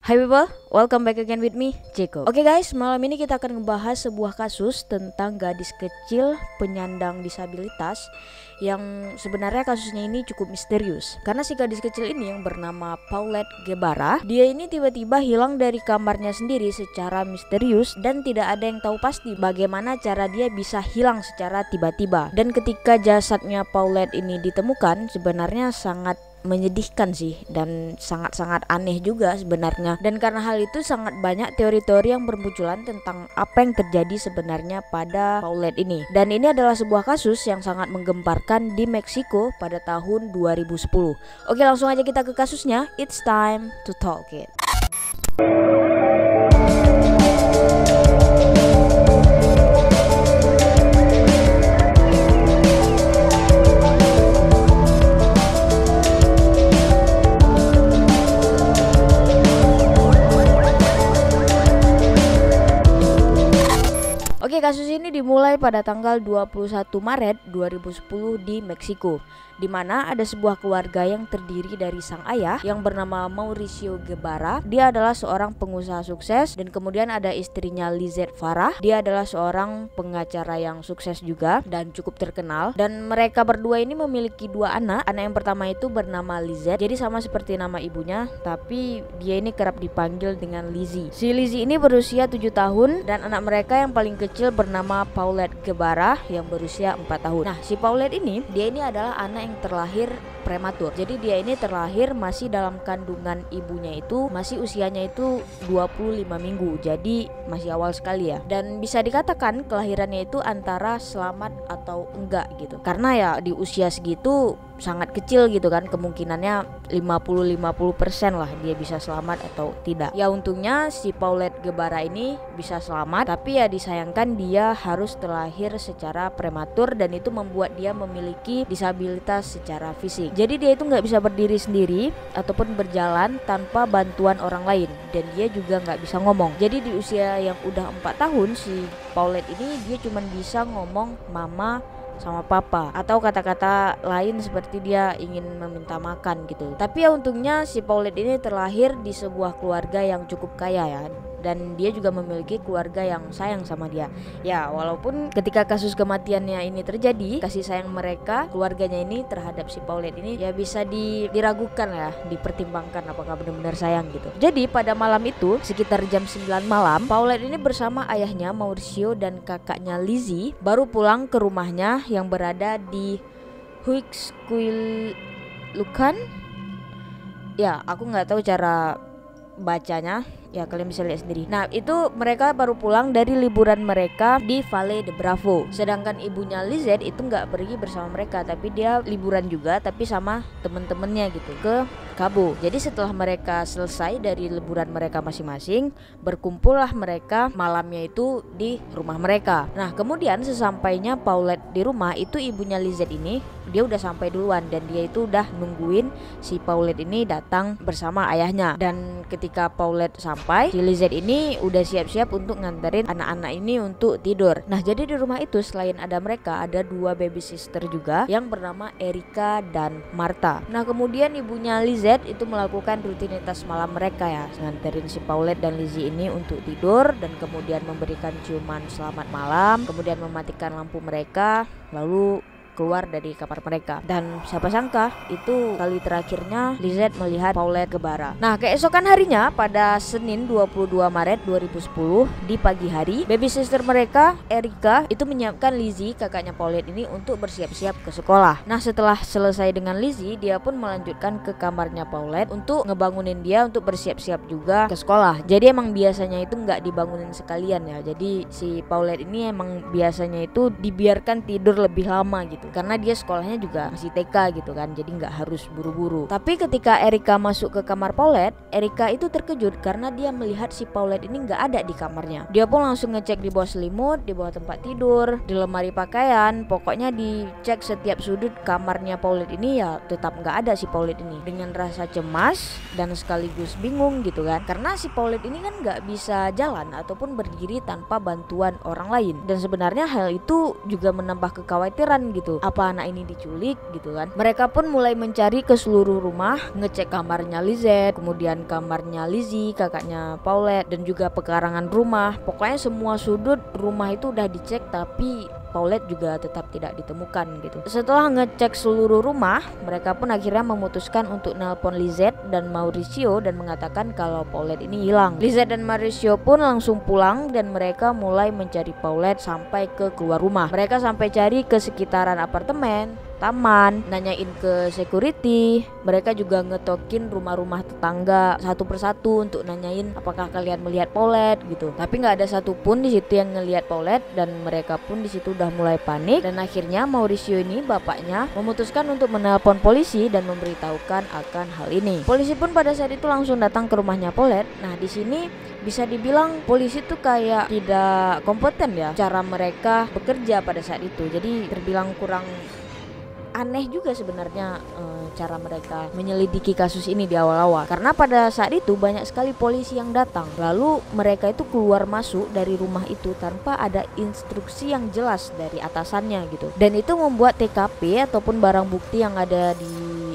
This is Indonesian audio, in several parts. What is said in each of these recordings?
Hai people, welcome back again with me, Jacob. Oke guys, malam ini kita akan ngebahas sebuah kasus tentang gadis kecil penyandang disabilitas yang sebenarnya kasusnya ini cukup misterius. Karena si gadis kecil ini yang bernama Paulette Guevara, dia ini tiba-tiba hilang dari kamarnya sendiri secara misterius dan tidak ada yang tahu pasti bagaimana cara dia bisa hilang secara tiba-tiba. Dan ketika jasadnya Paulette ini ditemukan, sebenarnya sangat menyedihkan sih dan sangat-sangat aneh juga sebenarnya. Dan karena hal itu sangat banyak teori-teori yang bermunculan tentang apa yang terjadi sebenarnya pada Paulette ini. Dan ini adalah sebuah kasus yang sangat menggemparkan di Meksiko pada tahun 2010. Oke, langsung aja kita ke kasusnya. It's time to talk it. Oke, kasus ini dimulai pada tanggal 21 Maret 2010 di Meksiko, di mana ada sebuah keluarga yang terdiri dari sang ayah yang bernama Mauricio Guevara. Dia adalah seorang pengusaha sukses, dan kemudian ada istrinya Lizette Farah. Dia adalah seorang pengacara yang sukses juga dan cukup terkenal. Dan mereka berdua ini memiliki dua anak. Anak yang pertama itu bernama Lizette, jadi sama seperti nama ibunya, tapi dia ini kerap dipanggil dengan Lizzie. Si Lizzie ini berusia 7 tahun dan anak mereka yang paling kecil bernama Paulette Guevara yang berusia 4 tahun. Nah, si Paulette ini, dia ini adalah anak yang terlahir prematur. Jadi dia ini terlahir masih dalam kandungan ibunya itu, masih usianya itu 25 minggu. Jadi masih awal sekali ya. Dan bisa dikatakan kelahirannya itu antara selamat atau enggak gitu. Karena ya di usia segitu sangat kecil gitu kan, kemungkinannya 50-50% lah dia bisa selamat atau tidak. Ya untungnya si Paulette Guevara ini bisa selamat, tapi ya disayangkan dia harus terlahir secara prematur dan itu membuat dia memiliki disabilitas secara fisik. Jadi dia itu nggak bisa berdiri sendiri ataupun berjalan tanpa bantuan orang lain, dan dia juga nggak bisa ngomong. Jadi di usia yang udah 4 tahun si Paulette ini dia cuma bisa ngomong mama sama papa atau kata-kata lain seperti dia ingin meminta makan gitu. Tapi ya untungnya si Paulette ini terlahir di sebuah keluarga yang cukup kaya ya, dan dia juga memiliki keluarga yang sayang sama dia. Ya walaupun ketika kasus kematiannya ini terjadi, kasih sayang mereka, keluarganya ini terhadap si Paulette ini ya bisa diragukan ya, dipertimbangkan apakah benar-benar sayang gitu. Jadi pada malam itu sekitar jam 9 malam, Paulette ini bersama ayahnya Mauricio dan kakaknya Lizzie baru pulang ke rumahnya yang berada di Huixquilucan. Ya aku nggak tahu cara bacanya, ya kalian bisa lihat sendiri. Nah itu mereka baru pulang dari liburan mereka di Valle de Bravo. Sedangkan ibunya Lizette itu nggak pergi bersama mereka, tapi dia liburan juga tapi sama temen-temennya gitu ke Cabo. Jadi setelah mereka selesai dari liburan mereka masing-masing, berkumpullah mereka malamnya itu di rumah mereka. Nah kemudian sesampainya Paulette di rumah itu, ibunya Lizette ini dia udah sampai duluan dan dia itu udah nungguin si Paulette ini datang bersama ayahnya. Dan ketika Paulette sampai, si Lizette ini udah siap-siap untuk nganterin anak-anak ini untuk tidur. Nah jadi di rumah itu selain ada mereka, ada dua baby sister juga yang bernama Erika dan Martha. Nah kemudian ibunya Lizette itu melakukan rutinitas malam mereka ya, nganterin si Paulette dan Lizzie ini untuk tidur dan kemudian memberikan ciuman selamat malam, kemudian mematikan lampu mereka, lalu keluar dari kamar mereka. Dan siapa sangka itu kali terakhirnya Lizette melihat Paulette Guevara. Nah keesokan harinya pada Senin 22 Maret 2010 di pagi hari, baby sister mereka Erika itu menyiapkan Lizzie, kakaknya Paulette ini, untuk bersiap-siap ke sekolah. Nah setelah selesai dengan Lizzie, dia pun melanjutkan ke kamarnya Paulette untuk ngebangunin dia untuk bersiap-siap juga ke sekolah. Jadi emang biasanya itu nggak dibangunin sekalian ya. Jadi si Paulette ini emang biasanya itu dibiarkan tidur lebih lama gitu, karena dia sekolahnya juga masih TK gitu kan, jadi nggak harus buru-buru. Tapi ketika Erika masuk ke kamar Paulette, Erika itu terkejut karena dia melihat si Paulette ini nggak ada di kamarnya. Dia pun langsung ngecek di bawah selimut, di bawah tempat tidur, di lemari pakaian, pokoknya dicek setiap sudut kamarnya Paulette ini, ya tetap nggak ada si Paulette ini. Dengan rasa cemas dan sekaligus bingung gitu kan, karena si Paulette ini kan nggak bisa jalan ataupun berdiri tanpa bantuan orang lain. Dan sebenarnya hal itu juga menambah kekhawatiran gitu gitu, apa anak ini diculik gitu kan. Mereka pun mulai mencari ke seluruh rumah, ngecek kamarnya Lizette, kemudian kamarnya Lizzie, kakaknya Paulette, dan juga pekarangan rumah. Pokoknya semua sudut rumah itu udah dicek, tapi Paulette juga tetap tidak ditemukan gitu. Setelah ngecek seluruh rumah, mereka pun akhirnya memutuskan untuk nelpon Lizette dan Mauricio dan mengatakan kalau Paulette ini hilang. Lizette dan Mauricio pun langsung pulang dan mereka mulai mencari Paulette sampai ke keluar rumah. Mereka sampai cari ke sekitaran apartemen, taman, nanyain ke security. Mereka juga ngetokin rumah-rumah tetangga satu persatu untuk nanyain apakah kalian melihat Paulette gitu. Tapi nggak ada satupun di situ yang ngelihat Paulette dan mereka pun di situ udah mulai panik. Dan akhirnya Mauricio ini, bapaknya, memutuskan untuk menelpon polisi dan memberitahukan akan hal ini. Polisi pun pada saat itu langsung datang ke rumahnya Paulette. Nah di sini bisa dibilang polisi tuh kayak tidak kompeten ya cara mereka bekerja pada saat itu. Jadi terbilang kurang aneh juga sebenarnya cara mereka menyelidiki kasus ini di awal-awal, karena pada saat itu banyak sekali polisi yang datang, lalu mereka itu keluar masuk dari rumah itu tanpa ada instruksi yang jelas dari atasannya gitu, dan itu membuat TKP ataupun barang bukti yang ada di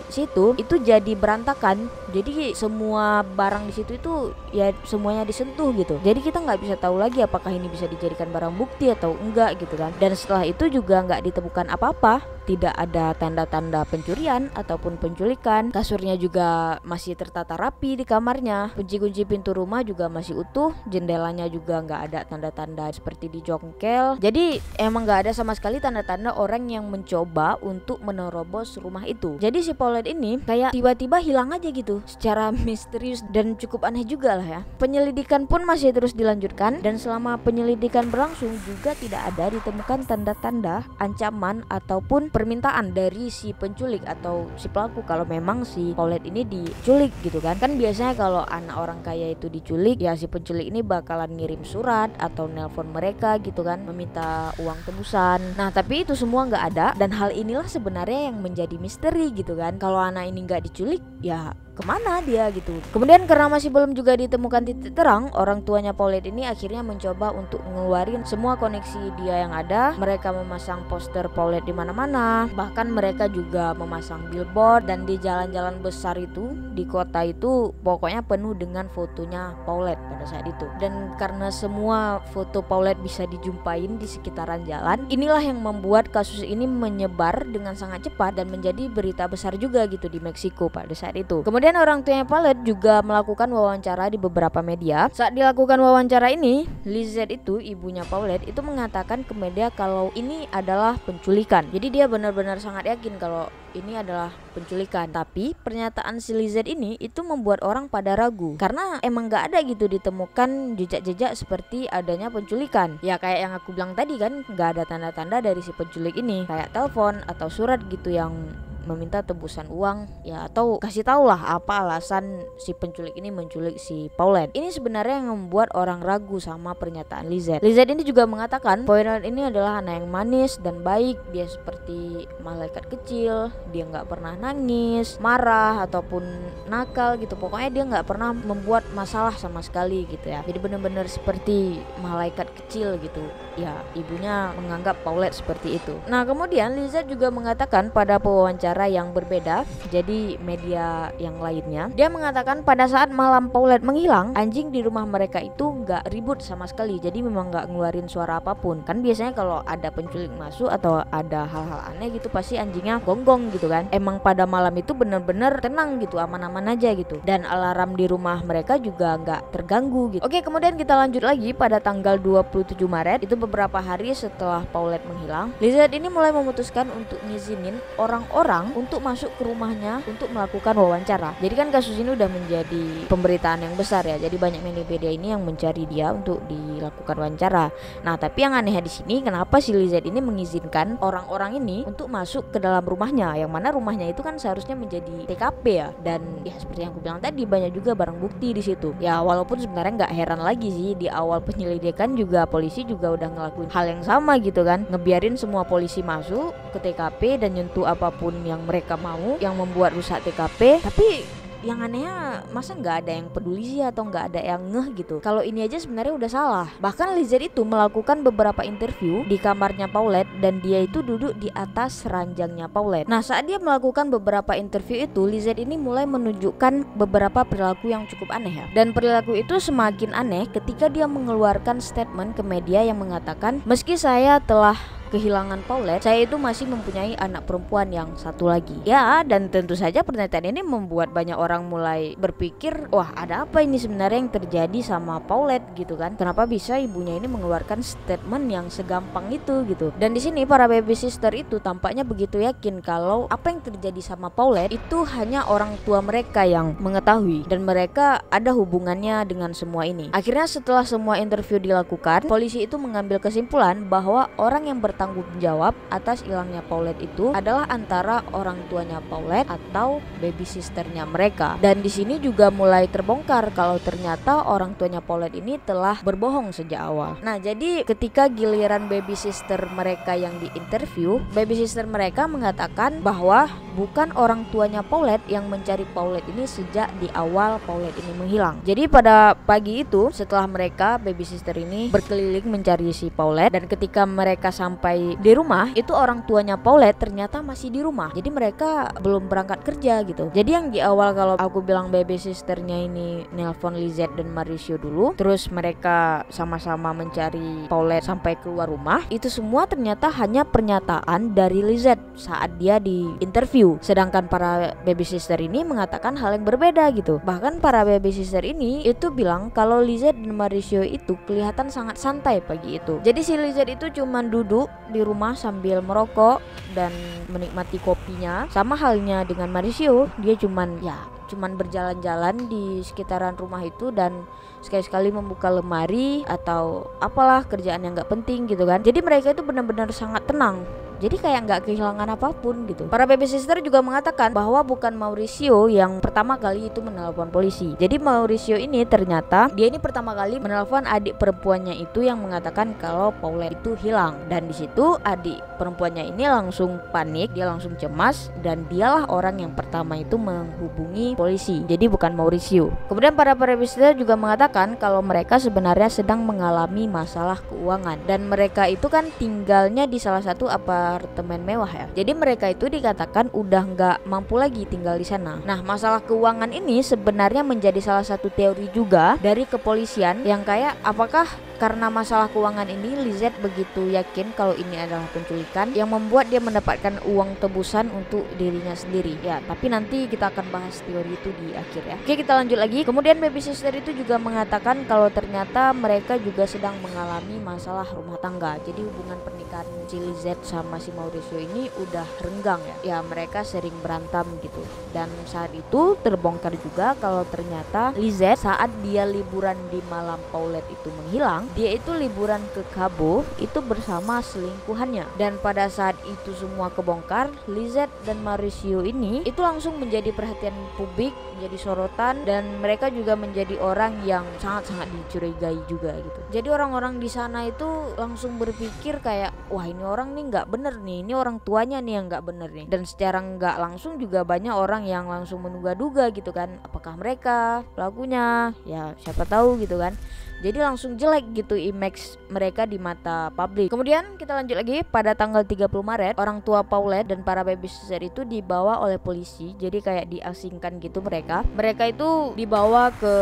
situ itu jadi berantakan. Jadi semua barang di situ itu ya semuanya disentuh gitu, jadi kita nggak bisa tahu lagi apakah ini bisa dijadikan barang bukti atau enggak gitu kan. Dan setelah itu juga nggak ditemukan apa-apa, tidak ada tanda-tanda pencurian ataupun penculikan. Kasurnya juga masih tertata rapi di kamarnya, kunci-kunci pintu rumah juga masih utuh, jendelanya juga nggak ada tanda-tanda seperti dijongkel. Jadi emang nggak ada sama sekali tanda-tanda orang yang mencoba untuk menerobos rumah itu. Jadi si Paulette ini kayak tiba-tiba hilang aja gitu, secara misterius dan cukup aneh juga lah ya. Penyelidikan pun masih terus dilanjutkan, dan selama penyelidikan berlangsung juga tidak ada ditemukan tanda-tanda ancaman ataupun permintaan dari si penculik atau si pelaku kalau memang si Paulette ini diculik gitu kan. Kan biasanya kalau anak orang kaya itu diculik, ya si penculik ini bakalan ngirim surat atau nelpon mereka gitu kan, meminta uang tebusan. Nah tapi itu semua nggak ada, dan hal inilah sebenarnya yang menjadi misteri gitu kan. Kalau anak ini nggak diculik, ya kemana dia gitu. Kemudian karena masih belum juga ditemukan titik terang, orang tuanya Paulette ini akhirnya mencoba untuk ngeluarin semua koneksi dia yang ada. Mereka memasang poster Paulette di mana-mana, bahkan mereka juga memasang billboard, dan di jalan-jalan besar itu di kota itu pokoknya penuh dengan fotonya Paulette pada saat itu. Dan karena semua foto Paulette bisa dijumpain di sekitaran jalan, inilah yang membuat kasus ini menyebar dengan sangat cepat dan menjadi berita besar juga gitu di Meksiko pada saat itu. Kemudian orang tuanya Paulette juga melakukan wawancara di beberapa media. Saat dilakukan wawancara ini, Lizette itu, ibunya Paulette, itu mengatakan ke media kalau ini adalah penculikan. Jadi dia benar-benar sangat yakin kalau ini adalah penculikan. Tapi pernyataan si Lizette ini itu membuat orang pada ragu, karena emang gak ada gitu ditemukan jejak-jejak seperti adanya penculikan. Ya kayak yang aku bilang tadi kan, gak ada tanda-tanda dari si penculik ini, kayak telepon atau surat gitu yang meminta tebusan uang ya, atau kasih tahu lah apa alasan si penculik ini menculik si Paulette. Ini sebenarnya yang membuat orang ragu sama pernyataan Lizette. Lizette ini juga mengatakan Paulette ini adalah anak yang manis dan baik, dia seperti malaikat kecil, dia nggak pernah nangis, marah ataupun nakal gitu. Pokoknya dia nggak pernah membuat masalah sama sekali gitu ya. Jadi benar-benar seperti malaikat kecil gitu. Ya ibunya menganggap Paulette seperti itu. Nah kemudian Lizette juga mengatakan pada pewawancara yang berbeda, jadi media yang lainnya, dia mengatakan pada saat malam Paulette menghilang, anjing di rumah mereka itu nggak ribut sama sekali. Jadi memang nggak ngeluarin suara apapun. Kan biasanya kalau ada penculik masuk atau ada hal-hal aneh gitu pasti anjingnya gonggong gitu kan. Emang pada malam itu bener-bener tenang gitu, aman-aman aja gitu. Dan alarm di rumah mereka juga nggak terganggu gitu. Oke, kemudian kita lanjut lagi pada tanggal 27 Maret, itu beberapa hari setelah Paulette menghilang. Lizette ini mulai memutuskan untuk ngizinin orang-orang untuk masuk ke rumahnya untuk melakukan wawancara. Jadi kan kasus ini udah menjadi pemberitaan yang besar ya. Jadi banyak media ini yang mencari dia untuk dilakukan wawancara. Nah, tapi yang aneh di sini kenapa si Lizette ini mengizinkan orang-orang ini untuk masuk ke dalam rumahnya, yang mana rumahnya itu kan seharusnya menjadi TKP ya. Dan ya seperti yang aku bilang tadi, banyak juga barang bukti di situ. Ya walaupun sebenarnya nggak heran lagi sih, di awal penyelidikan juga polisi juga udah ngelakuin hal yang sama gitu kan, ngebiarin semua polisi masuk ke TKP dan nyentuh apapun yang mereka mau yang membuat rusak TKP. Tapi yang anehnya masa nggak ada yang peduli sih atau nggak ada yang ngeh gitu. Kalau ini aja sebenarnya udah salah. Bahkan Lizette itu melakukan beberapa interview di kamarnya Paulette dan dia itu duduk di atas ranjangnya Paulette. Nah, saat dia melakukan beberapa interview itu, Lizette ini mulai menunjukkan beberapa perilaku yang cukup aneh ya. Dan perilaku itu semakin aneh ketika dia mengeluarkan statement ke media yang mengatakan, meski saya telah kehilangan Paulette, saya itu masih mempunyai anak perempuan yang satu lagi. Ya, dan tentu saja pernyataan ini membuat banyak orang mulai berpikir, wah ada apa ini sebenarnya yang terjadi sama Paulette gitu kan? Kenapa bisa ibunya ini mengeluarkan statement yang segampang itu gitu? Dan di sini para baby sister itu tampaknya begitu yakin kalau apa yang terjadi sama Paulette itu hanya orang tua mereka yang mengetahui dan mereka ada hubungannya dengan semua ini. Akhirnya setelah semua interview dilakukan, polisi itu mengambil kesimpulan bahwa orang yang bertanggung jawab atas hilangnya Paulette itu adalah antara orang tuanya Paulette atau baby sisternya mereka. Dan di sini juga mulai terbongkar kalau ternyata orang tuanya Paulette ini telah berbohong sejak awal. Nah, jadi ketika giliran baby sister mereka yang diinterview, baby sister mereka mengatakan bahwa bukan orang tuanya Paulette yang mencari Paulette ini sejak di awal Paulette ini menghilang. Jadi pada pagi itu setelah mereka baby sister ini berkeliling mencari si Paulette, dan ketika mereka sampai di rumah itu orang tuanya Paulette ternyata masih di rumah. Jadi mereka belum berangkat kerja gitu. Jadi yang di awal kalau aku bilang baby sisternya ini nelpon Lizette dan Mauricio dulu, terus mereka sama-sama mencari Paulette sampai keluar rumah, itu semua ternyata hanya pernyataan dari Lizette saat dia di interview. Sedangkan para baby sister ini mengatakan hal yang berbeda gitu. Bahkan para baby sister ini itu bilang kalau Lizette dan Mauricio itu kelihatan sangat santai pagi itu. Jadi si Lizette itu cuman duduk di rumah sambil merokok dan menikmati kopinya. Sama halnya dengan Mauricio, dia cuman berjalan-jalan di sekitaran rumah itu dan sekali-sekali membuka lemari atau apalah kerjaan yang gak penting gitu kan. Jadi mereka itu benar-benar sangat tenang. Jadi kayak nggak kehilangan apapun gitu. Para baby sister juga mengatakan bahwa bukan Mauricio yang pertama kali itu menelpon polisi. Jadi Mauricio ini ternyata dia ini pertama kali menelpon adik perempuannya itu yang mengatakan kalau Paulette itu hilang. Dan di situ adik perempuannya ini langsung panik, dia langsung cemas dan dialah orang yang pertama itu menghubungi polisi. Jadi bukan Mauricio. Kemudian para baby sister juga mengatakan kalau mereka sebenarnya sedang mengalami masalah keuangan dan mereka itu kan tinggalnya di salah satu apartemen mewah ya. Jadi mereka itu dikatakan udah nggak mampu lagi tinggal di sana. Nah, masalah keuangan ini sebenarnya menjadi salah satu teori juga dari kepolisian yang kayak apakah karena masalah keuangan ini Lizette begitu yakin kalau ini adalah penculikan yang membuat dia mendapatkan uang tebusan untuk dirinya sendiri. Ya, tapi nanti kita akan bahas teori itu di akhir ya. Oke, kita lanjut lagi. Kemudian baby sister itu juga mengatakan kalau ternyata mereka juga sedang mengalami masalah rumah tangga. Jadi hubungan pernikahan si Lizette sama si Mauricio ini udah renggang ya. Ya, mereka sering berantem gitu. Dan saat itu terbongkar juga kalau ternyata Lizette saat dia liburan di malam Paulette itu menghilang, dia itu liburan ke Cabo itu bersama selingkuhannya. Dan pada saat itu semua kebongkar, Lizette dan Mauricio ini itu langsung menjadi perhatian publik, menjadi sorotan, dan mereka juga menjadi orang yang sangat-sangat dicurigai juga gitu. Jadi orang-orang di sana itu langsung berpikir kayak, wah ini orang nih nggak bener nih, ini orang tuanya nih yang nggak bener nih. Dan secara nggak langsung juga banyak orang yang langsung menduga-duga gitu kan, apakah mereka pelakunya? Ya siapa tahu gitu kan. Jadi langsung jelek gitu image mereka di mata publik. Kemudian kita lanjut lagi, pada tanggal 30 Maret orang tua Paulette dan para baby sister itu dibawa oleh polisi. Jadi kayak diasingkan gitu mereka. Mereka itu dibawa ke,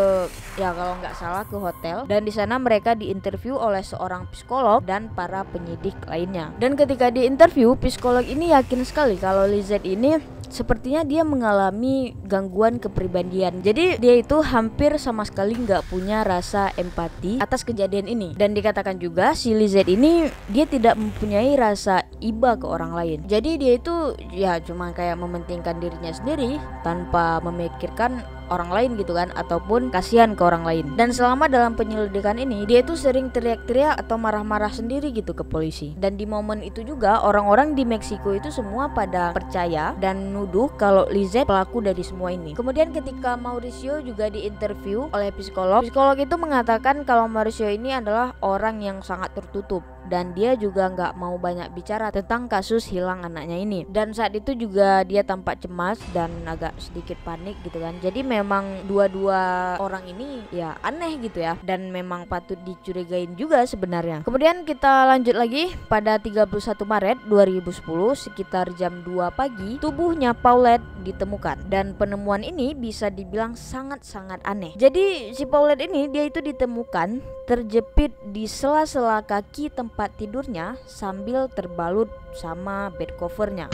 ya kalau nggak salah ke hotel, dan di sana mereka diinterview oleh seorang psikolog dan para penyidik lainnya. Dan ketika diinterview, psikolog ini yakin sekali kalau Lizette ini sepertinya dia mengalami gangguan kepribadian. Jadi dia itu hampir sama sekali nggak punya rasa empati atas kejadian ini. Dan dikatakan juga si Lizette ini dia tidak mempunyai rasa iba ke orang lain. Jadi dia itu ya cuma kayak mementingkan dirinya sendiri tanpa memikirkan orang lain gitu kan, ataupun kasihan ke orang lain. Dan selama dalam penyelidikan ini dia itu sering teriak-teriak atau marah-marah sendiri gitu ke polisi. Dan di momen itu juga orang-orang di Meksiko itu semua pada percaya dan nuduh kalau Lizette pelaku dari semua ini. Kemudian ketika Mauricio juga diinterview oleh psikolog itu mengatakan kalau Mauricio ini adalah orang yang sangat tertutup dan dia juga nggak mau banyak bicara tentang kasus hilang anaknya ini. Dan saat itu juga dia tampak cemas dan agak sedikit panik gitu kan. Jadi memang dua-dua orang ini ya aneh gitu ya, dan memang patut dicurigain juga sebenarnya. Kemudian kita lanjut lagi pada 31 Maret 2010 sekitar jam 2 pagi tubuhnya Paulette ditemukan, dan penemuan ini bisa dibilang sangat-sanget aneh. Jadi si Paulette ini dia itu ditemukan terjepit di sela-sela kaki tempat tidurnya sambil terbalut sama bed covernya.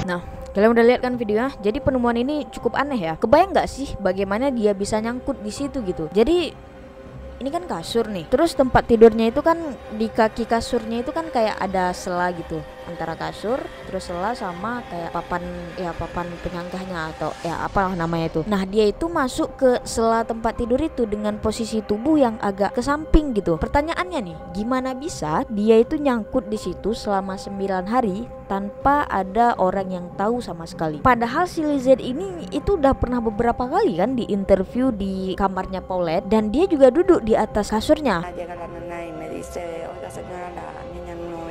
Nah, kalian udah lihat kan videonya? Jadi penemuan ini cukup aneh ya. Kebayang nggak sih bagaimana dia bisa nyangkut di situ gitu? Jadi ini kan kasur nih, terus tempat tidurnya itu kan di kaki kasurnya itu kan kayak ada sela gitu antara kasur, terus sela sama kayak papan penyangkanya atau ya apalah namanya itu. Nah dia itu masuk ke sela tempat tidur itu dengan posisi tubuh yang agak ke samping gitu. Pertanyaannya nih, gimana bisa dia itu nyangkut di situ selama 9 hari tanpa ada orang yang tahu sama sekali? Padahal si Lizette ini itu udah pernah beberapa kali kan di interview di kamarnya Paulette, dan dia juga duduk di atas kasurnya.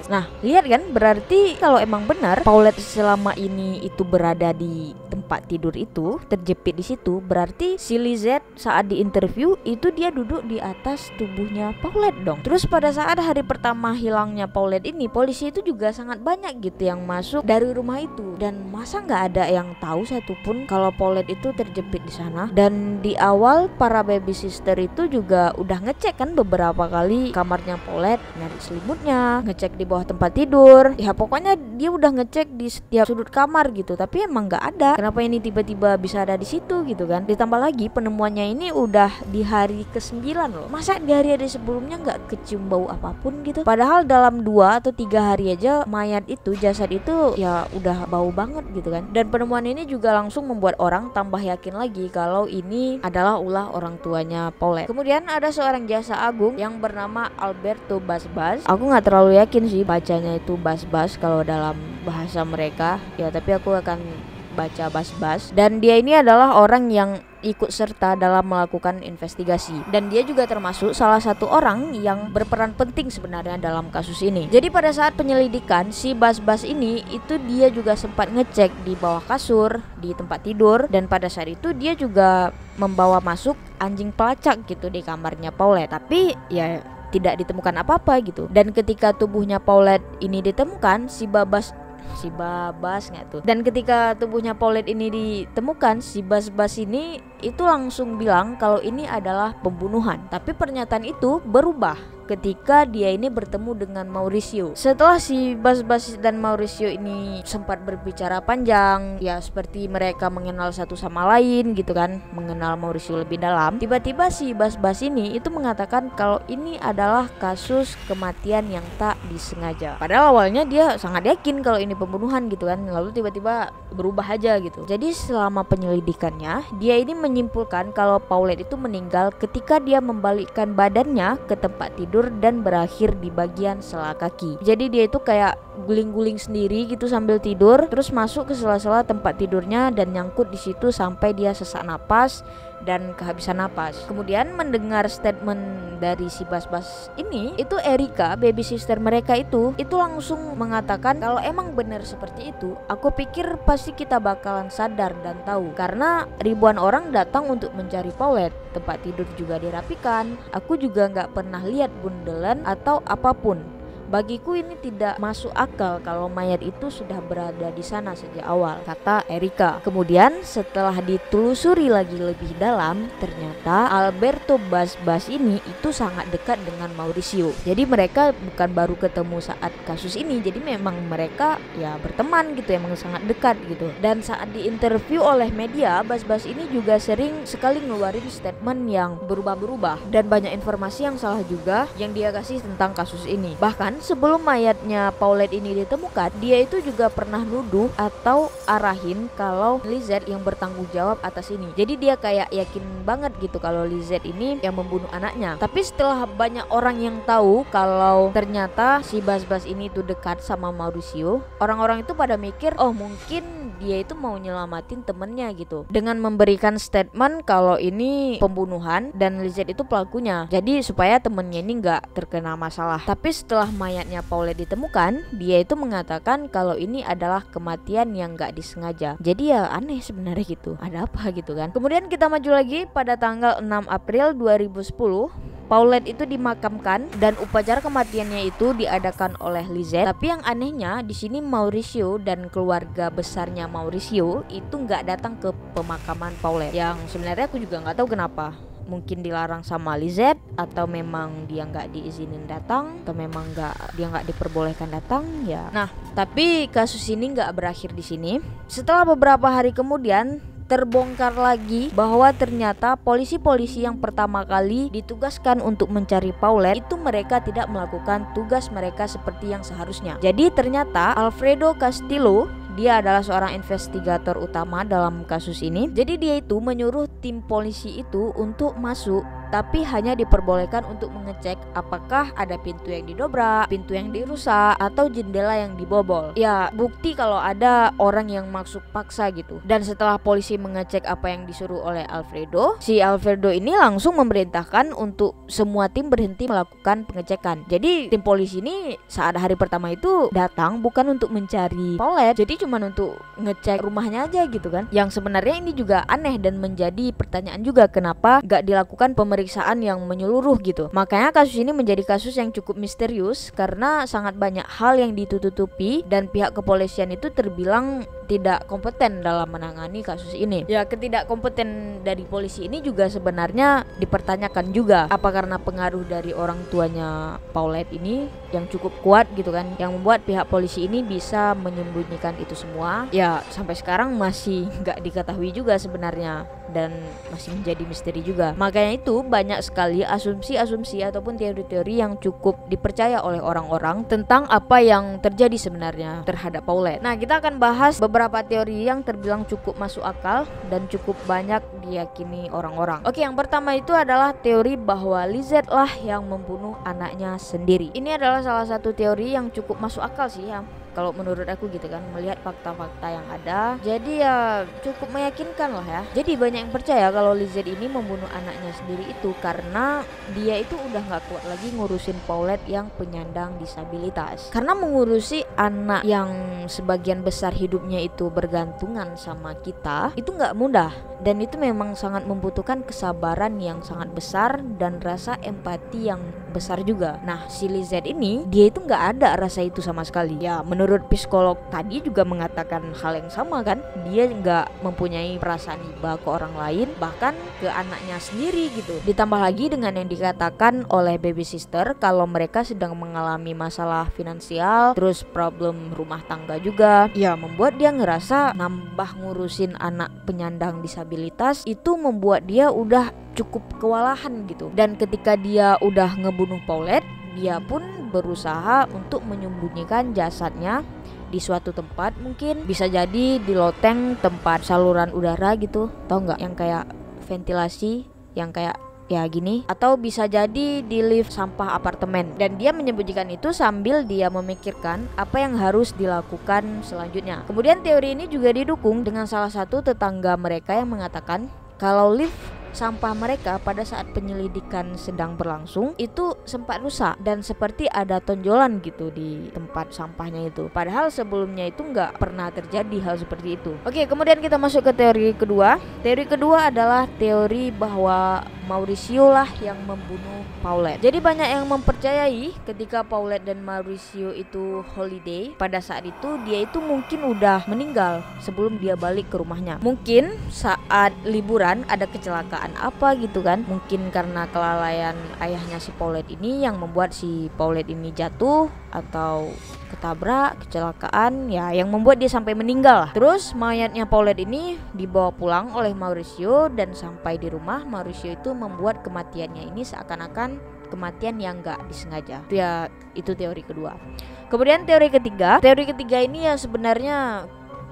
Nah, lihat kan, berarti kalau emang benar Paulette selama ini itu berada di tempat tidur itu, terjepit di situ, berarti si Lizette saat di interview itu dia duduk di atas tubuhnya Paulette dong. Terus pada saat hari pertama hilangnya Paulette ini, polisi itu juga sangat banyak gitu yang masuk dari rumah itu, dan masa nggak ada yang tahu satupun kalau Paulette itu terjepit di sana. Dan di awal para baby sister itu juga udah ngecek kan beberapa kali kamarnya Paulette, nyari selimutnya, ngecek di bawah tempat tidur, ya pokoknya dia udah ngecek di setiap sudut kamar gitu, tapi emang nggak ada. Kenapa ini tiba-tiba bisa ada di situ gitu kan? Ditambah lagi penemuannya ini udah di hari ke-9 loh. Masa di hari-hari sebelumnya nggak kecium bau apapun gitu? Padahal dalam 2 atau 3 hari aja mayat itu, jasad itu ya udah bau banget gitu kan. Dan penemuan ini juga langsung membuat orang tambah yakin lagi kalau ini adalah ulah orang tuanya Paulette. Kemudian ada seorang jaksa agung yang bernama Alberto Basbas. Aku nggak terlalu yakin sih bacanya itu Basbas kalau dalam bahasa mereka ya, tapi aku akan baca Basbas. Dan dia ini adalah orang yang ikut serta dalam melakukan investigasi, dan dia juga termasuk salah satu orang yang berperan penting sebenarnya dalam kasus ini. Jadi pada saat penyelidikan, si Basbas ini itu dia juga sempat ngecek di bawah kasur, di tempat tidur, dan pada saat itu dia juga membawa masuk anjing pelacak gitu di kamarnya Paulette. Tapi ya tidak ditemukan apa-apa gitu. Dan ketika tubuhnya Paulette ini ditemukan, si Babas nggak tuh. Dan ketika tubuhnya Paulette ini ditemukan, si Basbas ini itu langsung bilang kalau ini adalah pembunuhan. Tapi pernyataan itu berubah ketika dia ini bertemu dengan Mauricio. Setelah si Basbas dan Mauricio ini sempat berbicara panjang, ya seperti mereka mengenal satu sama lain gitu kan, mengenal Mauricio lebih dalam. Tiba-tiba si Basbas ini itu mengatakan kalau ini adalah kasus kematian yang tak disengaja. Padahal awalnya dia sangat yakin kalau ini pembunuhan gitu kan, lalu tiba-tiba berubah aja gitu. Jadi selama penyelidikannya, dia ini menyimpulkan kalau Paulette itu meninggal ketika dia membalikkan badannya ke tempat tidur dan berakhir di bagian sela kaki. Jadi dia itu kayak guling-guling sendiri gitu sambil tidur, terus masuk ke sela-sela tempat tidurnya dan nyangkut di situ sampai dia sesak napas dan kehabisan napas. Kemudian mendengar statement dari si Basbas ini, itu Erika, baby sister mereka itu langsung mengatakan kalau emang benar seperti itu, aku pikir pasti kita bakalan sadar dan tahu, karena ribuan orang datang untuk mencari Paulette. Tempat tidur juga dirapikan. Aku juga nggak pernah lihat bundelan atau apapun. Bagiku ini tidak masuk akal kalau mayat itu sudah berada di sana sejak awal, kata Erika. Kemudian setelah ditelusuri lagi lebih dalam, ternyata Alberto Bas ini itu sangat dekat dengan Mauricio. Jadi mereka bukan baru ketemu saat kasus ini, jadi memang mereka ya berteman gitu, emang sangat dekat gitu. Dan saat diinterview oleh media, Bas ini juga sering sekali ngeluarin statement yang berubah-berubah dan banyak informasi yang salah juga yang dia kasih tentang kasus ini. Bahkan sebelum mayatnya Paulette ini ditemukan, dia itu juga pernah nuduh atau arahin kalau Lizette yang bertanggung jawab atas ini. Jadi dia kayak yakin banget gitu kalau Lizette ini yang membunuh anaknya. Tapi setelah banyak orang yang tahu kalau ternyata si Bas ini tuh dekat sama Mauricio, orang-orang itu pada mikir, oh mungkin dia itu mau nyelamatin temennya gitu, dengan memberikan statement kalau ini pembunuhan dan Lizette itu pelakunya, jadi supaya temennya ini nggak terkena masalah. Tapi setelah mayatnya Paulette ditemukan, dia itu mengatakan kalau ini adalah kematian yang nggak disengaja. Jadi ya aneh sebenarnya gitu, ada apa gitu kan. Kemudian kita maju lagi pada tanggal 6 April 2010, Paulette itu dimakamkan dan upacara kematiannya itu diadakan oleh Lizette. Tapi yang anehnya di sini Mauricio dan keluarga besarnya Mauricio itu nggak datang ke pemakaman Paulette. Yang sebenarnya aku juga nggak tahu kenapa. Mungkin dilarang sama Lizette, atau memang dia nggak diizinin datang, atau memang dia nggak diperbolehkan datang ya. Nah, tapi kasus ini nggak berakhir di sini. Setelah beberapa hari kemudian, terbongkar lagi bahwa ternyata polisi-polisi yang pertama kali ditugaskan untuk mencari Paulette itu mereka tidak melakukan tugas mereka seperti yang seharusnya. Jadi ternyata Alfredo Castillo, dia adalah seorang investigator utama dalam kasus ini. Jadi dia itu menyuruh tim polisi itu untuk masuk, tapi hanya diperbolehkan untuk mengecek apakah ada pintu yang didobrak, pintu yang dirusak, atau jendela yang dibobol. Ya, bukti kalau ada orang yang masuk paksa gitu. Dan setelah polisi mengecek apa yang disuruh oleh Alfredo, si Alfredo ini langsung memerintahkan untuk semua tim berhenti melakukan pengecekan. Jadi tim polisi ini saat hari pertama itu datang bukan untuk mencari Paulette, jadi cuma untuk ngecek rumahnya aja gitu kan. Yang sebenarnya ini juga aneh dan menjadi pertanyaan juga, kenapa gak dilakukan pemeriksaan yang menyeluruh gitu. Makanya kasus ini menjadi kasus yang cukup misterius karena sangat banyak hal yang ditutupi dan pihak kepolisian itu terbilang tidak kompeten dalam menangani kasus ini. Ya, ketidakkompeten dari polisi ini juga sebenarnya dipertanyakan juga. Apa karena pengaruh dari orang tuanya Paulette ini yang cukup kuat gitu kan, yang membuat pihak polisi ini bisa menyembunyikan itu semua. Ya, sampai sekarang masih nggak diketahui juga sebenarnya dan masih menjadi misteri juga. Makanya itu banyak sekali asumsi-asumsi ataupun teori-teori yang cukup dipercaya oleh orang-orang tentang apa yang terjadi sebenarnya terhadap Paulette. Nah, kita akan bahas beberapa teori yang terbilang cukup masuk akal dan cukup banyak diyakini orang-orang. Oke, yang pertama itu adalah teori bahwa Lizette lah yang membunuh anaknya sendiri. Ini adalah salah satu teori yang cukup masuk akal sih ya, kalau menurut aku gitu kan, melihat fakta-fakta yang ada. Jadi ya cukup meyakinkan lah ya. Jadi banyak yang percaya kalau Lizette ini membunuh anaknya sendiri itu karena dia itu udah gak kuat lagi ngurusin Paulette yang penyandang disabilitas. Karena mengurusi anak yang sebagian besar hidupnya itu bergantungan sama kita itu gak mudah, dan itu memang sangat membutuhkan kesabaran yang sangat besar dan rasa empati yang besar juga. Nah, si Lizette ini dia itu gak ada rasa itu sama sekali. Ya, menurut psikolog tadi juga mengatakan hal yang sama kan. Dia nggak mempunyai perasaan iba ke orang lain, bahkan ke anaknya sendiri gitu. Ditambah lagi dengan yang dikatakan oleh baby sister kalau mereka sedang mengalami masalah finansial, terus problem rumah tangga juga. Ya, membuat dia ngerasa nambah ngurusin anak penyandang disabilitas itu membuat dia udah cukup kewalahan gitu. Dan ketika dia udah ngebunuh Paulette, dia pun berusaha untuk menyembunyikan jasadnya di suatu tempat, mungkin bisa jadi di loteng tempat saluran udara gitu, tau nggak, yang kayak ventilasi yang kayak ya gini, atau bisa jadi di lift sampah apartemen. Dan dia menyembunyikan itu sambil dia memikirkan apa yang harus dilakukan selanjutnya. Kemudian teori ini juga didukung dengan salah satu tetangga mereka yang mengatakan kalau lift sampah mereka pada saat penyelidikan sedang berlangsung itu sempat rusak dan seperti ada tonjolan gitu di tempat sampahnya itu, padahal sebelumnya itu nggak pernah terjadi hal seperti itu. Oke, kemudian kita masuk ke teori kedua. Teori kedua adalah teori bahwa Mauricio lah yang membunuh Paulette. Jadi banyak yang mempercayai ketika Paulette dan Mauricio itu holiday, pada saat itu dia itu mungkin udah meninggal sebelum dia balik ke rumahnya. Mungkin saat liburan ada kecelakaan apa gitu kan, mungkin karena kelalaian ayahnya si Paulette ini yang membuat si Paulette ini jatuh atau ketabrak, kecelakaan ya, yang membuat dia sampai meninggal lah. Terus mayatnya Paulette ini dibawa pulang oleh Mauricio, dan sampai di rumah Mauricio itu membuat kematiannya ini seakan-akan kematian yang gak disengaja. Itu teori kedua. Kemudian teori ketiga ini ya sebenarnya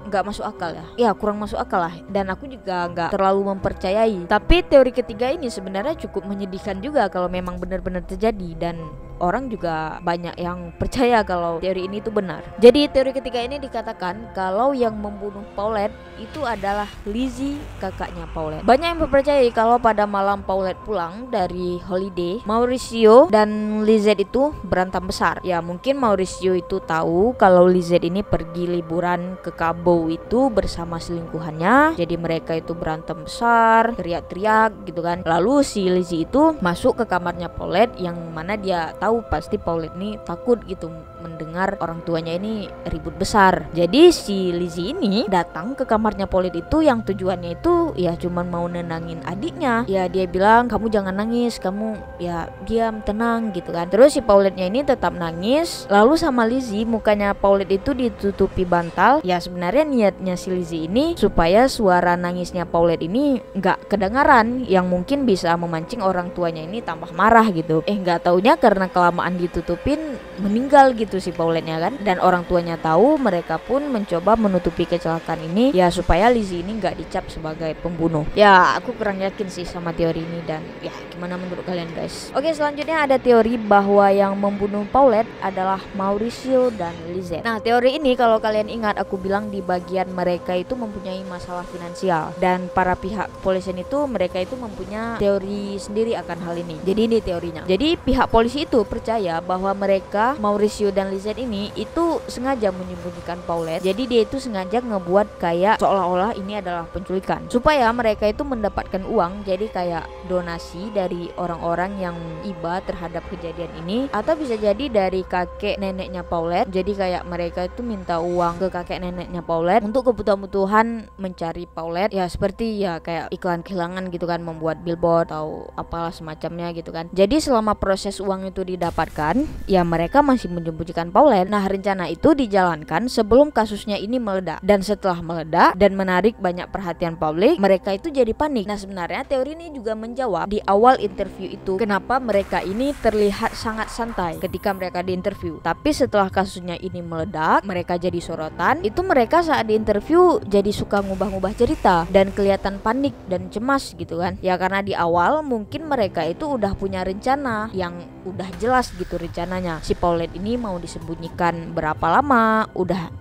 nggak masuk akal ya, kurang masuk akal lah, dan aku juga nggak terlalu mempercayai. Tapi teori ketiga ini sebenarnya cukup menyedihkan juga kalau memang benar-benar terjadi, dan orang juga banyak yang percaya kalau teori ini tuh benar. Jadi teori ketiga ini dikatakan kalau yang membunuh Paulette itu adalah Lizzie, kakaknya Paulette. Banyak yang mempercayai kalau pada malam Paulette pulang dari holiday, Mauricio dan Lizette itu berantem besar. Ya mungkin Mauricio itu tahu kalau Lizette ini pergi liburan ke Cabo itu bersama selingkuhannya, jadi mereka itu berantem besar, teriak-teriak gitu kan. Lalu si Lizzie itu masuk ke kamarnya Paulette, yang mana dia tahu pasti Paulette ini takut gitu mendengar orang tuanya ini ribut besar. Jadi si Lizzie ini datang ke kamarnya Paulette itu yang tujuannya itu ya cuman mau nenangin adiknya. Ya dia bilang, kamu jangan nangis, kamu ya diam, tenang gitu kan. Terus si Paulette-nya ini tetap nangis. Lalu sama Lizzie, mukanya Paulette itu ditutupi bantal. Ya sebenarnya niatnya si Lizzie ini supaya suara nangisnya Paulette ini nggak kedengaran, yang mungkin bisa memancing orang tuanya ini tambah marah gitu. Nggak taunya karena kelamaan ditutupin meninggal gitu si Paulette-nya kan. Dan orang tuanya tahu, mereka pun mencoba menutupi kecelakaan ini ya supaya Lizzie ini nggak dicap sebagai pembunuh. Ya aku kurang yakin sih sama teori ini, dan ya gimana menurut kalian guys? Oke, selanjutnya ada teori bahwa yang membunuh Paulette adalah Mauricio dan Lizette. Nah teori ini kalau kalian ingat aku bilang di bagian mereka itu mempunyai masalah finansial, dan para pihak kepolisian itu mereka itu mempunyai teori sendiri akan hal ini. Jadi ini teorinya. Jadi pihak polisi itu percaya bahwa mereka, Mauricio dan Lizette ini itu sengaja menyembunyikan Paulette. Jadi dia itu sengaja ngebuat kayak seolah-olah ini adalah penculikan supaya mereka itu mendapatkan uang. Jadi kayak donasi dari orang-orang yang iba terhadap kejadian ini, atau bisa jadi dari kakek neneknya Paulette. Jadi kayak mereka itu minta uang ke kakek neneknya Paulette untuk kebutuhan mencari Paulette. Ya seperti ya kayak iklan kehilangan gitu kan, membuat billboard atau apalah semacamnya gitu kan. Jadi selama proses uang itu didapatkan, ya mereka masih menyembunyikan Paulette. Nah rencana itu dijalankan sebelum kasusnya ini meledak, dan setelah meledak dan menarik banyak perhatian publik, mereka itu jadi panik. Nah sebenarnya teori ini juga menjawab di awal interview itu kenapa mereka ini terlihat sangat santai ketika mereka diinterview. Tapi setelah kasusnya ini meledak, mereka jadi sorotan. Itu mereka saat diinterview jadi suka ngubah-ngubah cerita dan kelihatan panik dan cemas gitu kan. Ya karena di awal mungkin mereka itu udah punya rencana yang udah jelas gitu rencananya. Si Paulette ini mau disembunyikan berapa lama, udah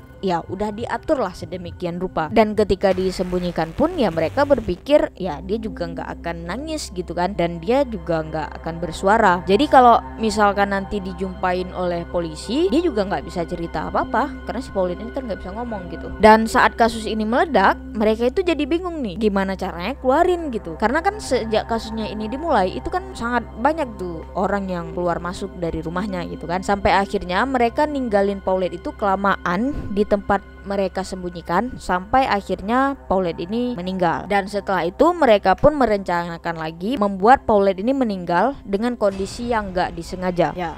diatur lah sedemikian rupa. Dan ketika disembunyikan pun ya mereka berpikir ya dia juga nggak akan nangis gitu kan, dan dia juga nggak akan bersuara. Jadi kalau misalkan nanti dijumpain oleh polisi, dia juga nggak bisa cerita apa-apa karena si Paulette ini kan nggak bisa ngomong gitu. Dan saat kasus ini meledak, mereka itu jadi bingung nih gimana caranya keluarin gitu, karena kan sejak kasusnya ini dimulai itu kan sangat banyak tuh orang yang keluar masuk dari rumahnya gitu kan, sampai akhirnya mereka ninggalin Paulette itu kelamaan di tempat mereka sembunyikan sampai akhirnya Paulette ini meninggal. Dan setelah itu mereka pun merencanakan lagi membuat Paulette ini meninggal dengan kondisi yang gak disengaja. Ya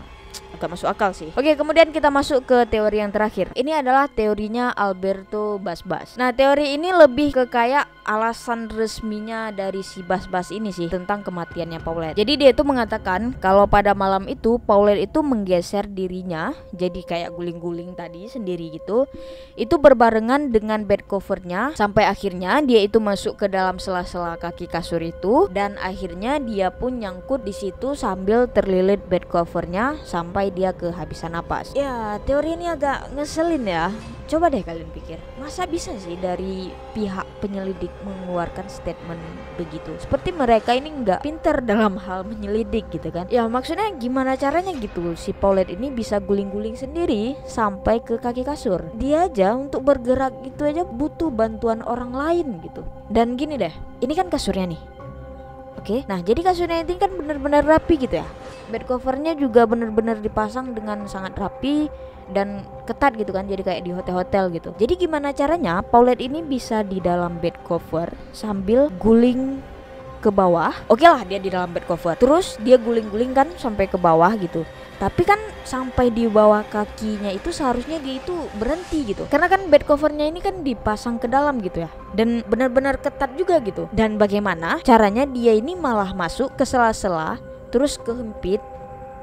agak masuk akal sih. Oke, kemudian kita masuk ke teori yang terakhir. Ini adalah teorinya Alberto Basbas. Nah teori ini lebih ke kayak alasan resminya dari si Basbas ini sih tentang kematiannya Paulette. Jadi dia itu mengatakan kalau pada malam itu Paulette itu menggeser dirinya jadi kayak guling-guling tadi sendiri gitu. Itu berbarengan dengan bed covernya sampai akhirnya dia itu masuk ke dalam sela-sela kaki kasur itu, dan akhirnya dia pun nyangkut di situ sambil terlilit bed covernya sampai dia kehabisan napas. Ya teori ini agak ngeselin ya. Coba deh kalian pikir, masa bisa sih dari pihak penyelidik mengeluarkan statement begitu? Seperti mereka ini nggak pintar dalam hal menyelidik gitu kan. Ya maksudnya gimana caranya gitu si Paulette ini bisa guling-guling sendiri sampai ke kaki kasur. Dia aja untuk bergerak gitu aja butuh bantuan orang lain gitu. Dan gini deh, ini kan kasurnya nih. Oke. Nah, jadi kasurnya ini kan bener-bener rapi gitu ya. Bed covernya juga bener-bener dipasang dengan sangat rapi dan ketat gitu kan, jadi kayak di hotel-hotel gitu. Jadi gimana caranya Paulette ini bisa di dalam bed cover sambil guling ke bawah? Oke lah, dia di dalam bed cover, terus dia guling-guling kan sampai ke bawah gitu. Tapi kan sampai di bawah kakinya itu seharusnya dia itu berhenti gitu, karena kan bed covernya ini kan dipasang ke dalam gitu ya, dan benar-benar ketat juga gitu. Dan bagaimana caranya dia ini malah masuk ke sela-sela, terus kehempit,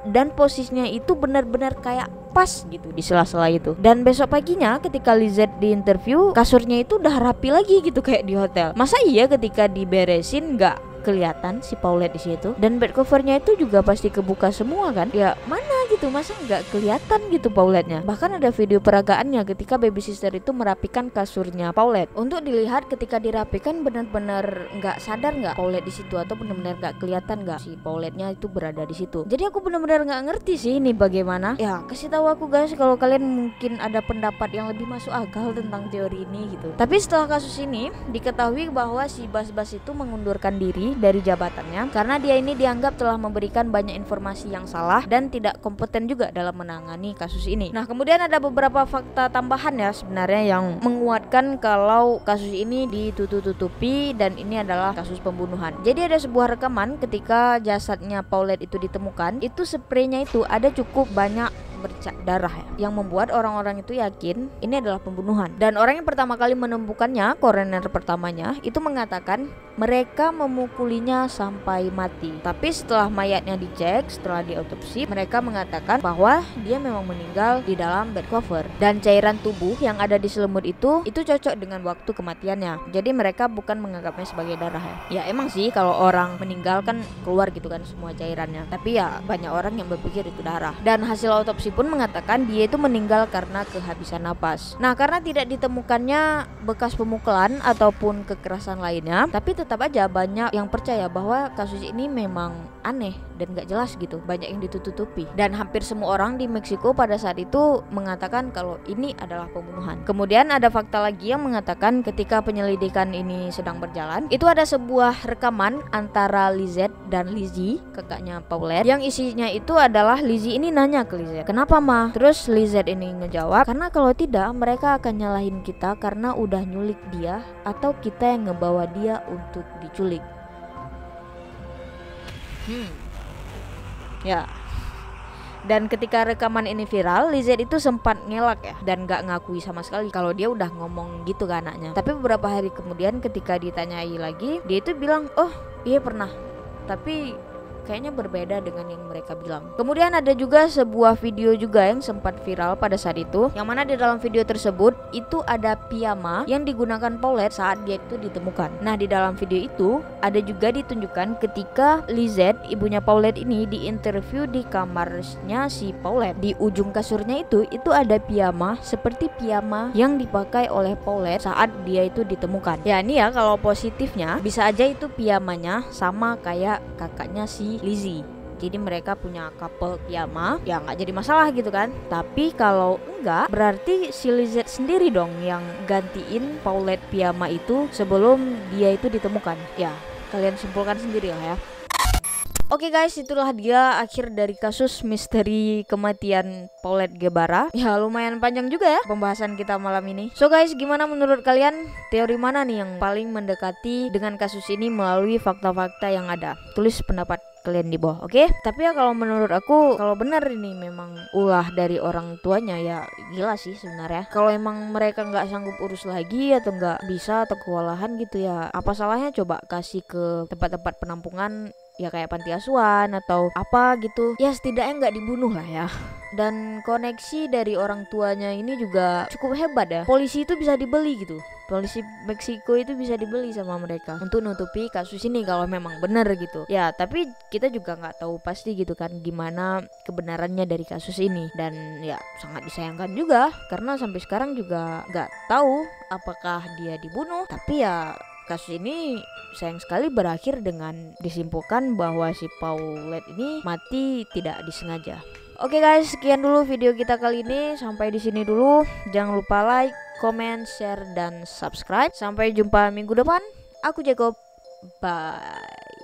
dan posisinya itu benar-benar kayak pas gitu di sela-sela itu. Dan besok paginya ketika Lizette di interview, kasurnya itu udah rapi lagi gitu kayak di hotel. Masa iya ketika diberesin nggak kelihatan si Paulette di situ? Dan bed covernya itu juga pasti kebuka semua kan? Ya mana gitu, masa nggak kelihatan gitu Paulette-nya? Bahkan ada video peragaannya ketika baby sister itu merapikan kasurnya Paulette. Untuk dilihat ketika dirapikan benar-benar nggak sadar nggak Paulette di situ, atau benar-benar nggak kelihatan nggak si Paulette-nya itu berada di situ. Jadi aku benar-benar nggak ngerti sih ini bagaimana. Ya kasih tahu aku guys kalau kalian mungkin ada pendapat yang lebih masuk akal tentang teori ini gitu. Tapi setelah kasus ini diketahui bahwa si Bas-Bas itu mengundurkan diri dari jabatannya karena dia ini dianggap telah memberikan banyak informasi yang salah dan tidak kompeten juga dalam menangani kasus ini. Nah, kemudian ada beberapa fakta tambahan ya sebenarnya yang menguatkan kalau kasus ini ditutup-tutupi dan ini adalah kasus pembunuhan. Jadi ada sebuah rekaman ketika jasadnya Paulette itu ditemukan, itu spraynya itu ada cukup banyak bercak darah ya, yang membuat orang-orang itu yakin ini adalah pembunuhan. Dan orang yang pertama kali menemukannya, koroner pertamanya, itu mengatakan mereka memukulinya sampai mati. Tapi setelah mayatnya dicek, setelah diotopsi, mereka mengatakan bahwa dia memang meninggal di dalam bed cover. Dan cairan tubuh yang ada di selimut itu cocok dengan waktu kematiannya. Jadi mereka bukan menganggapnya sebagai darah ya. Ya emang sih kalau orang meninggal kan keluar gitu kan semua cairannya. Tapi ya banyak orang yang berpikir itu darah. Dan hasil autopsi pun mengatakan dia itu meninggal karena kehabisan napas. Nah, karena tidak ditemukannya bekas pemukulan ataupun kekerasan lainnya, tapi tetap aja banyak yang percaya bahwa kasus ini memang aneh dan gak jelas gitu, banyak yang ditutupi. Dan hampir semua orang di Meksiko pada saat itu mengatakan kalau ini adalah pembunuhan. Kemudian ada fakta lagi yang mengatakan ketika penyelidikan ini sedang berjalan, itu ada sebuah rekaman antara Lizette dan Lizzie, kakaknya Paulette, yang isinya itu adalah Lizzie ini nanya ke Lizette, "Kenapa ma?" Terus Lizette ini ngejawab, "Karena kalau tidak mereka akan nyalahin kita karena udah nyulik dia, atau kita yang ngebawa dia untuk diculik." Ya. Dan ketika rekaman ini viral, Lizette itu sempat ngelak ya, dan gak ngakui sama sekali kalau dia udah ngomong gitu ke anaknya. Tapi beberapa hari kemudian ketika ditanyai lagi, dia itu bilang, "Oh iya pernah, tapi kayaknya berbeda dengan yang mereka bilang." Kemudian ada juga sebuah video juga yang sempat viral pada saat itu, yang mana di dalam video tersebut itu ada piyama yang digunakan Paulette saat dia itu ditemukan. Nah, di dalam video itu ada juga ditunjukkan ketika Lizette, ibunya Paulette ini, diinterview di kamarnya si Paulette. Di ujung kasurnya itu ada piyama seperti piyama yang dipakai oleh Paulette saat dia itu ditemukan. Ya ini ya, kalau positifnya bisa aja itu piyamanya sama kayak kakaknya si Lizzie. Jadi mereka punya couple piyama, ya nggak jadi masalah gitu kan. Tapi kalau enggak, berarti si Lizette sendiri dong yang gantiin Paulette piyama itu sebelum dia itu ditemukan. Ya kalian simpulkan sendiri lah ya. Oke guys, itulah dia akhir dari kasus misteri kematian Paulette Guevara. Ya lumayan panjang juga ya pembahasan kita malam ini. So guys, gimana menurut kalian? Teori mana nih yang paling mendekati dengan kasus ini melalui fakta-fakta yang ada? Tulis pendapat kalian di bawah, oke? Tapi ya kalau menurut aku, kalau benar ini memang ulah dari orang tuanya, ya gila sih sebenarnya. Kalau emang mereka nggak sanggup urus lagi atau nggak bisa atau kewalahan gitu ya, apa salahnya coba kasih ke tempat-tempat penampungan ya kayak panti asuhan atau apa gitu. Ya setidaknya nggak dibunuh lah ya. Dan koneksi dari orang tuanya ini juga cukup hebat ya. Polisi itu bisa dibeli gitu. Polisi Meksiko itu bisa dibeli sama mereka untuk nutupi kasus ini kalau memang benar gitu. Ya tapi kita juga nggak tahu pasti gitu kan gimana kebenarannya dari kasus ini. Dan ya sangat disayangkan juga karena sampai sekarang juga nggak tahu apakah dia dibunuh. Tapi ya kasus ini sayang sekali berakhir dengan disimpulkan bahwa si Paulette ini mati tidak disengaja. Oke guys, sekian dulu video kita kali ini. Sampai di sini dulu. Jangan lupa like, comment, share, dan subscribe. Sampai jumpa minggu depan. Aku Jacob. Bye.